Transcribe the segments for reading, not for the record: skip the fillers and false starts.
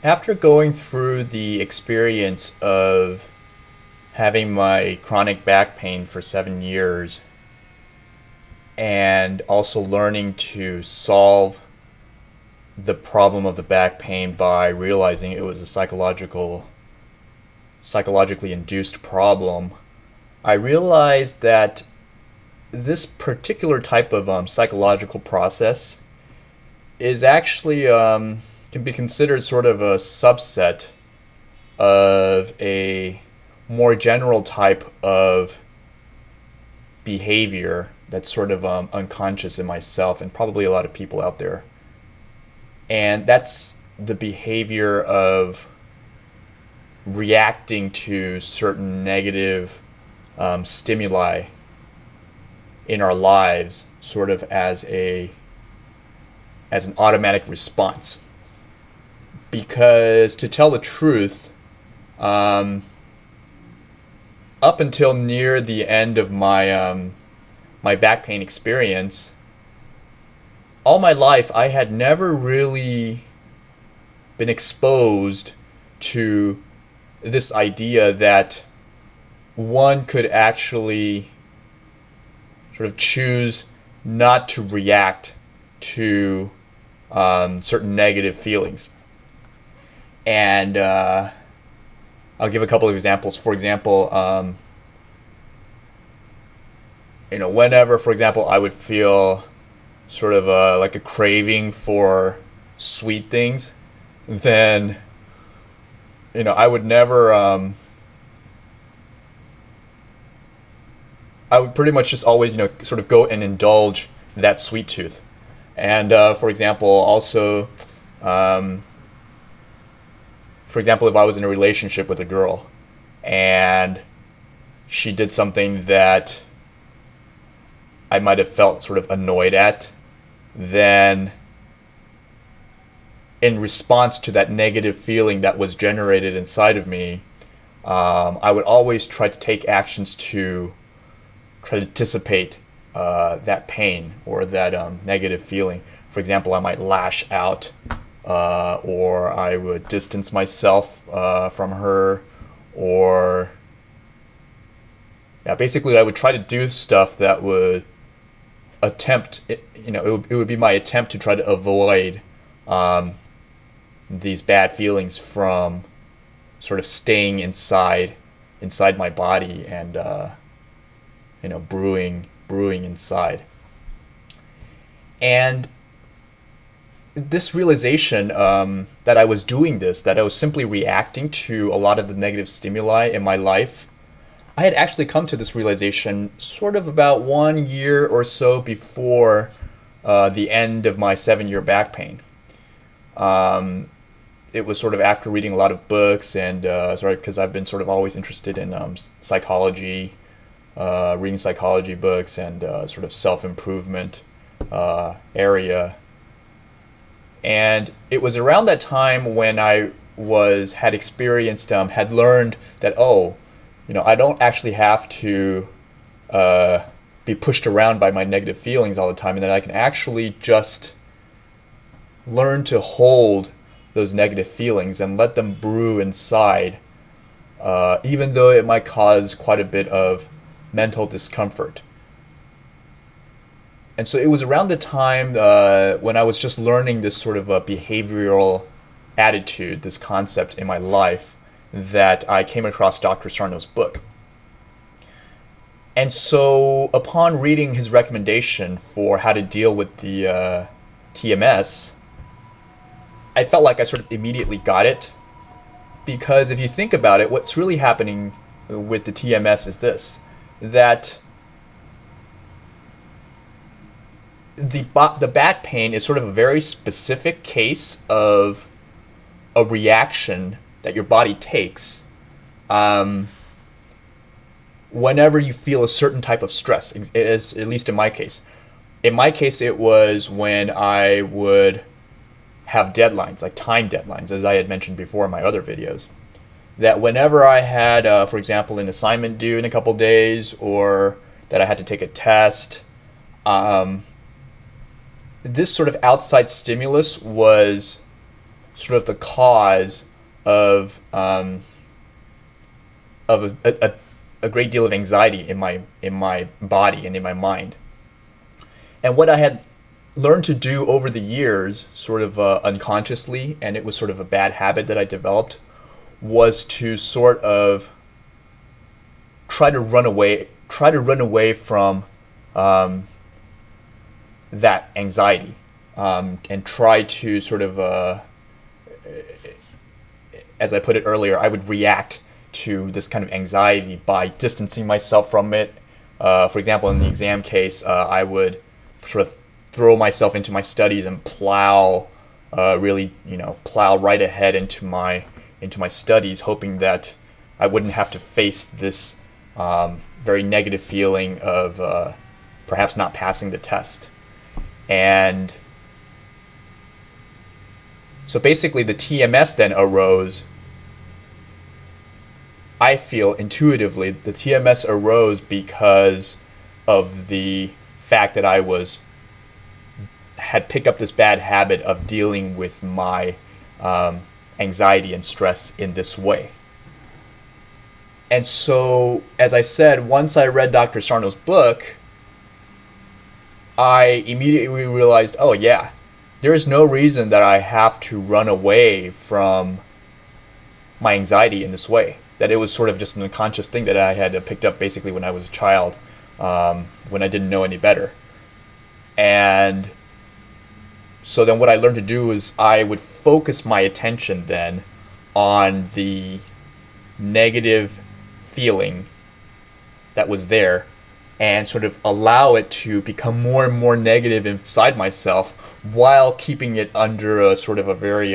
After going through the experience of having my chronic back pain for 7 years and also learning to solve the problem of the back pain by realizing it was a psychologically induced problem, I realized that this particular type of psychological process is actually can be considered sort of a subset of a more general type of behavior that's sort of unconscious in myself and probably a lot of people out there. And that's the behavior of reacting to certain negative stimuli in our lives, sort of as an automatic response. Because to tell the truth, up until near the end of my back pain experience, all my life I had never really been exposed to this idea that one could actually sort of choose not to react to certain negative feelings. And I'll give a couple of examples. For example, whenever, for example, I would feel sort of like a craving for sweet things, then I would never. I would pretty much just always sort of go and indulge that sweet tooth. And for example, also, if I was in a relationship with a girl and she did something that I might have felt sort of annoyed at, then in response to that negative feeling that was generated inside of me, I would always try to take actions to try to dissipate that pain or that negative feeling. For example, I might lash out, or I would distance myself from her, or basically I would try to do stuff that would it would be my attempt to try to avoid these bad feelings from sort of staying inside my body and brewing inside. And this realization that I was doing this, that I was simply reacting to a lot of the negative stimuli in my life, I had actually come to this realization sort of about 1 year or so before the end of my 7-year back pain. It was sort of after reading a lot of books and because I've been sort of always interested in psychology, reading psychology books and sort of self-improvement area. And it was around that time when I had learned that, I don't actually have to be pushed around by my negative feelings all the time, and that I can actually just learn to hold those negative feelings and let them brew inside, even though it might cause quite a bit of mental discomfort. And so it was around the time when I was just learning this sort of a behavioral attitude, this concept in my life, that I came across Dr. Sarno's book. And so upon reading his recommendation for how to deal with the TMS, I felt like I sort of immediately got it. Because if you think about it, what's really happening with the TMS is this, that the back pain is sort of a very specific case of a reaction that your body takes whenever you feel a certain type of stress, at least in my case. In my case, it was when I would have deadlines, like time deadlines, as I had mentioned before in my other videos. That whenever I had, for example, an assignment due in a couple days, or that I had to take a test, this sort of outside stimulus was sort of the cause of a great deal of anxiety in my body and in my mind. And what I had learned to do over the years, sort of unconsciously, and it was sort of a bad habit that I developed, was to sort of try to run away from that anxiety, and try to sort of, as I put it earlier, I would react to this kind of anxiety by distancing myself from it. For example, in the exam case, I would sort of throw myself into my studies and plow, really, plow right ahead into my studies, hoping that I wouldn't have to face this very negative feeling of perhaps not passing the test. And so basically the TMS then arose. I feel intuitively the TMS arose because of the fact that I had picked up this bad habit of dealing with my anxiety and stress in this way. And so, as I said, once I read Dr. Sarno's book, I immediately realized, oh yeah, there is no reason that I have to run away from my anxiety in this way. That it was sort of just an unconscious thing that I had picked up basically when I was a child, when I didn't know any better. And so then what I learned to do is I would focus my attention then on the negative feeling that was there, and sort of allow it to become more and more negative inside myself while keeping it under a sort of a very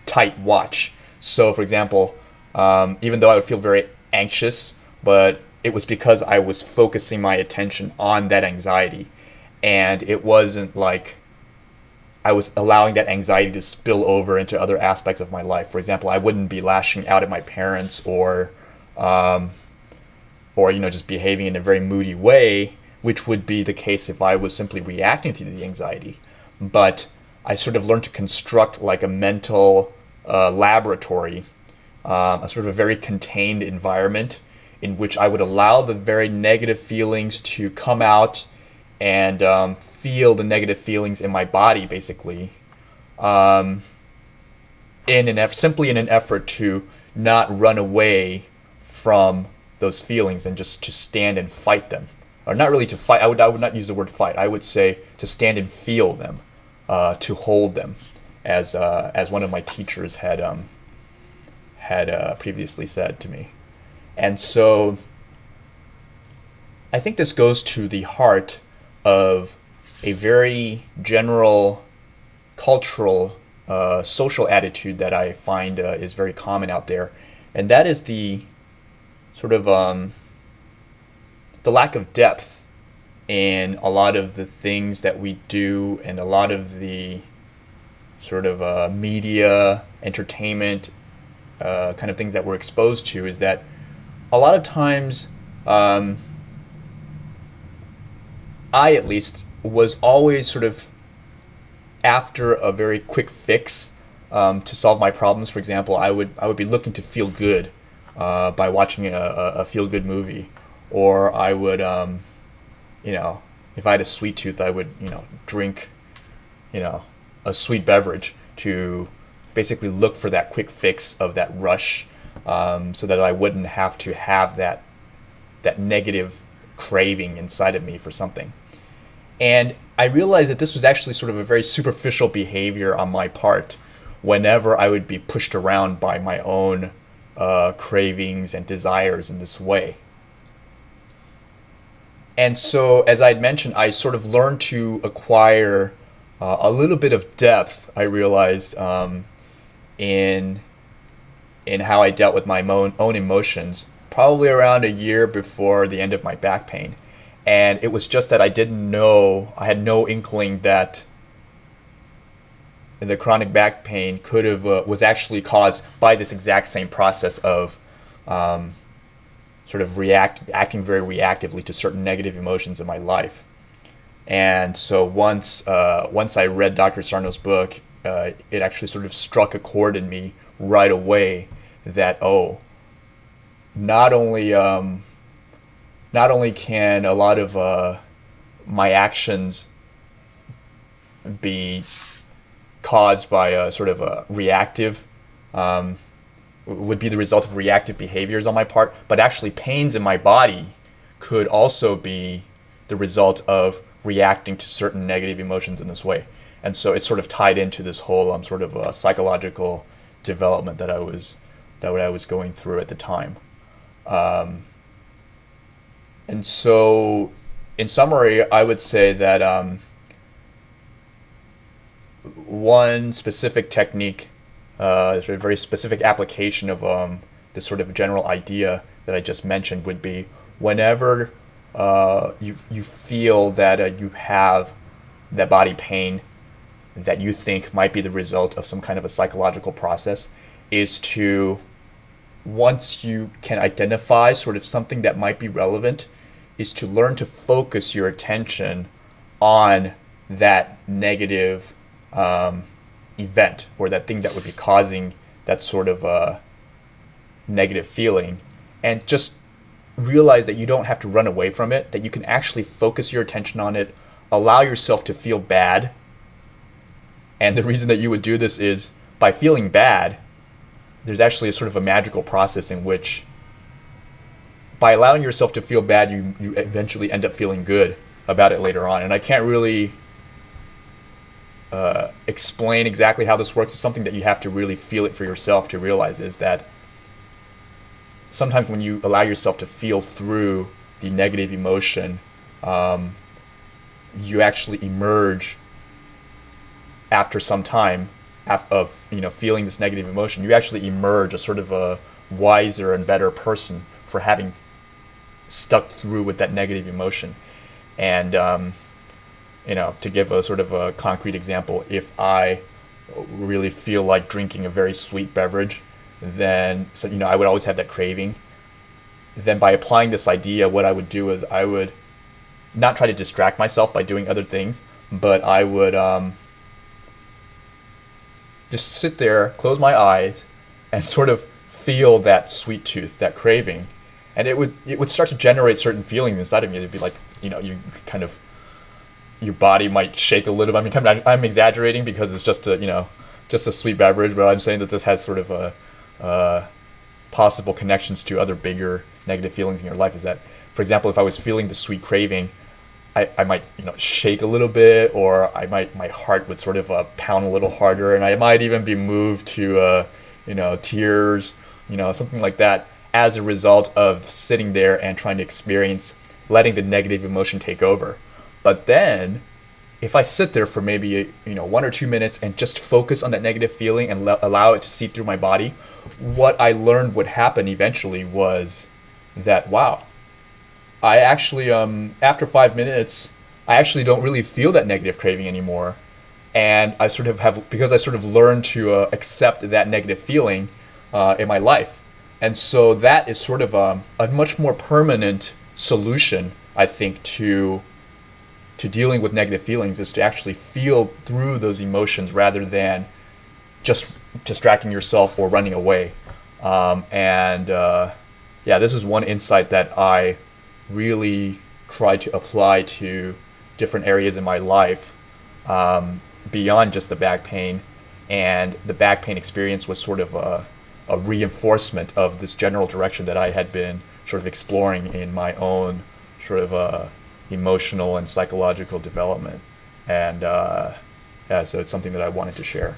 tight watch. So, for example, even though I would feel very anxious, but it was because I was focusing my attention on that anxiety, and it wasn't like I was allowing that anxiety to spill over into other aspects of my life. For example, I wouldn't be lashing out at my parents or just behaving in a very moody way, which would be the case if I was simply reacting to the anxiety. But I sort of learned to construct like a mental laboratory, a sort of a very contained environment in which I would allow the very negative feelings to come out and feel the negative feelings in my body, basically, simply in an effort to not run away from those feelings and just to stand and fight them, or not really to fight. I would not use the word fight. I would say to stand and feel them, to hold them, as one of my teachers had previously said to me. And so I think this goes to the heart of a very general cultural social attitude that I find is very common out there, and that is the sort of the lack of depth in a lot of the things that we do, and a lot of the sort of media, entertainment kind of things that we're exposed to. Is that a lot of times I at least was always sort of after a very quick fix to solve my problems. For example, I would be looking to feel good by watching a feel good movie, or I would if I had a sweet tooth, I would drink a sweet beverage to basically look for that quick fix of that rush, so that I wouldn't have to have that negative craving inside of me for something. And I realized that this was actually sort of a very superficial behavior on my part whenever I would be pushed around by my own cravings and desires in this way. And so, as I had mentioned, I sort of learned to acquire a little bit of depth, I realized, in how I dealt with my own emotions, probably around a year before the end of my back pain. And it was just that I had no inkling that the chronic back pain was actually caused by this exact same process of sort of acting very reactively to certain negative emotions in my life. And so once I read Dr. Sarno's book, it actually sort of struck a chord in me right away that, oh, not only not only can a lot of my actions be caused by a sort of a reactive, would be the result of reactive behaviors on my part, but actually pains in my body could also be the result of reacting to certain negative emotions in this way. And so it's sort of tied into this whole sort of psychological development that I was going through at the time. And so, in summary, I would say that one specific technique, sort of very specific application of this sort of general idea that I just mentioned would be whenever you feel that you have that body pain that you think might be the result of some kind of a psychological process, is to, once you can identify sort of something that might be relevant, is to learn to focus your attention on that negative event, or that thing that would be causing that sort of negative feeling, and just realize that you don't have to run away from it, that you can actually focus your attention on it, allow yourself to feel bad. And the reason that you would do this is by feeling bad, there's actually a sort of a magical process in which, by allowing yourself to feel bad, you eventually end up feeling good about it later on. And I can't really explain exactly how this works. It's something that you have to really feel it for yourself to realize, is that sometimes when you allow yourself to feel through the negative emotion, you actually emerge after some time of feeling this negative emotion. You actually emerge a sort of a wiser and better person for having stuck through with that negative emotion. And to give a sort of a concrete example, if I really feel like drinking a very sweet beverage, then I would always have that craving. Then by applying this idea, what I would do is I would not try to distract myself by doing other things, but I would just sit there, close my eyes, and sort of feel that sweet tooth, that craving, and it would start to generate certain feelings inside of me. It'd be like, you kind of, your body might shake a little. I mean, I'm exaggerating because it's just a sweet beverage, but I'm saying that this has sort of a possible connections to other bigger negative feelings in your life. Is that, for example, if I was feeling the sweet craving, I might shake a little bit, or my heart would sort of pound a little harder, and I might even be moved to tears, something like that, as a result of sitting there and trying to experience letting the negative emotion take over. But then, if I sit there for maybe 1 or 2 minutes and just focus on that negative feeling and allow it to seep through my body, what I learned would happen eventually was that, wow, I actually, after 5 minutes, I actually don't really feel that negative craving anymore. And I sort of have, because I sort of learned to accept that negative feeling in my life. And so that is sort of a much more permanent solution, I think, to dealing with negative feelings, is to actually feel through those emotions rather than just distracting yourself or running away. This is one insight that I really try to apply to different areas in my life, beyond just the back pain. And the back pain experience was sort of a reinforcement of this general direction that I had been sort of exploring in my own sort of emotional and psychological development. And so it's something that I wanted to share.